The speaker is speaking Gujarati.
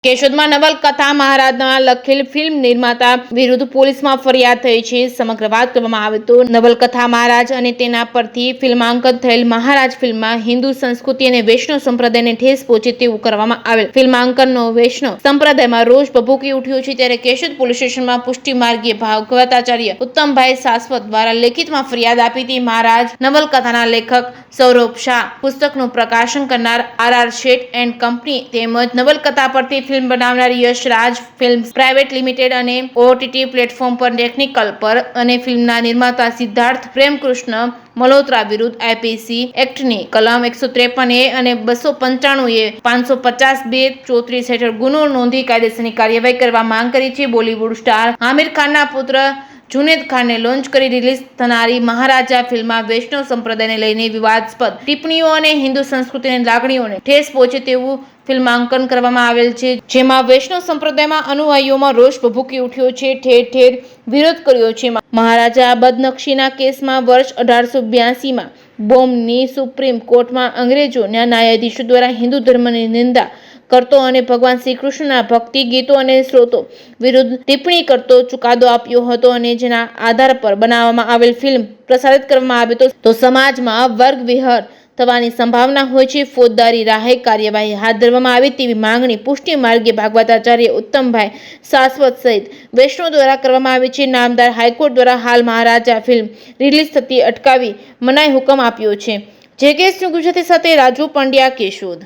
કેશોદમાં નવલકથા મહારાજના લખેલ ફિલ્મ નિર્માતા વિરુદ્ધ પોલીસમાં ફરિયાદ થઈ છે. સમગ્ર વાત કરવામાં આવે તો નવલકથા મહારાજ અને તેના પરથી ફિલ્માંકન થયેલ મહારાજ ફિલ્મમાં હિન્દુ સંસ્કૃતિ અને વૈષ્ણવ સંપ્રદાયને ઠેસ પહોંચે તેવું કરવામાં આવેલ ફિલ્માંકનનો વૈષ્ણવ સંપ્રદાયમાં રોષ ભભૂકી ઉઠ્યો છે. ત્યારે કેશોદ પોલીસ સ્ટેશનમાં પુષ્ટિ માર્ગીય ભાગવતાચાર્ય ઉત્તમભાઈ સાસવત દ્વારા લેખિતમાં ફરિયાદ આપી હતી. મહારાજ નવલકથાના લેખક સૌરભ શાહ, પુસ્તકનું પ્રકાશન કરનાર RR શેઠ એન્ડ કંપની તેમજ નવલકથા પરથી ફિલ્મ બનાવનાર યશ રાજ ફિલ્મ્સ પ્રાઇવેટ લિમિટેડ અને OTT પ્લેટફોર્મ પર ટેકનિકલ પર અને ફિલ્મના નિર્માતા સિદ્ધાર્થ પ્રેમકૃષ્ણ મલ્હોત્રા વિરુદ્ધ IPC એક્ટની કલમ 153A અને 295A 550(2) 34 હેઠળ ગુનો નોંધી કાયદેસરની કાર્યવાહી કરવા માંગ કરી છે. બોલીવુડ સ્ટાર આમિર ખાનના પુત્ર જુનેદ ખાનને લોન્ચ કરી રિલીઝ થનારી મહારાજા ફિલ્મમાં વૈષ્ણવ સંપ્રદાયને લઈને વિવાદાસ્પદ ટિપ્પણીઓ અને હિન્દુ સંસ્કૃતિની લાગણીઓને ઠેસ પહોંચે તેવું ફિલ્માંકન કરવામાં આવેલ છે. જેમાં વૈષ્ણવ સંપ્રદાયમાં અનુયાયીઓમાં રોષ ભભૂકી ઉઠ્યો છે. ઠેર ઠેર વિરોધ કર્યો છે. મહારાજા બદનક્ષીના કેસમાં વર્ષ 1882માં બોમ્બની સુપ્રીમ કોર્ટમાં અંગ્રેજોના ન્યાયાધીશો દ્વારા હિન્દુ ધર્મની નિંદા કરતો અને ભગવાન શ્રી કૃષ્ણના ભક્તિ ગીતો અને સ્ત્રોતો વિરુદ્ધ ટિપ્પણી કરતો ચુકાદો આપ્યો હતો અને જેના આધાર પર બનાવવામાં આવેલ ફિલ્મ પ્રસારિત કરવામાં આવી તો સમાજમાં વર્ગ વિહાર થવાની સંભાવના હોય છે. ફોજદારી રાહે કાર્યવાહી હાથ ધરવામાં આવે તેવી માંગણી પુષ્ટિ માર્ગીય ભાગવતાચાર્ય ઉત્તમભાઈ સાસવત સહિત વૈષ્ણવ દ્વારા કરવામાં આવી છે. નામદાર હાઈકોર્ટ દ્વારા હાલ મહારાજા ફિલ્મ રિલીઝ થતી અટકાવી મનાઈ હુકમ આપ્યો છે. JK ન્યૂઝ ગુજરાતી સાથે રાજુ પંડ્યા, કેશોદ.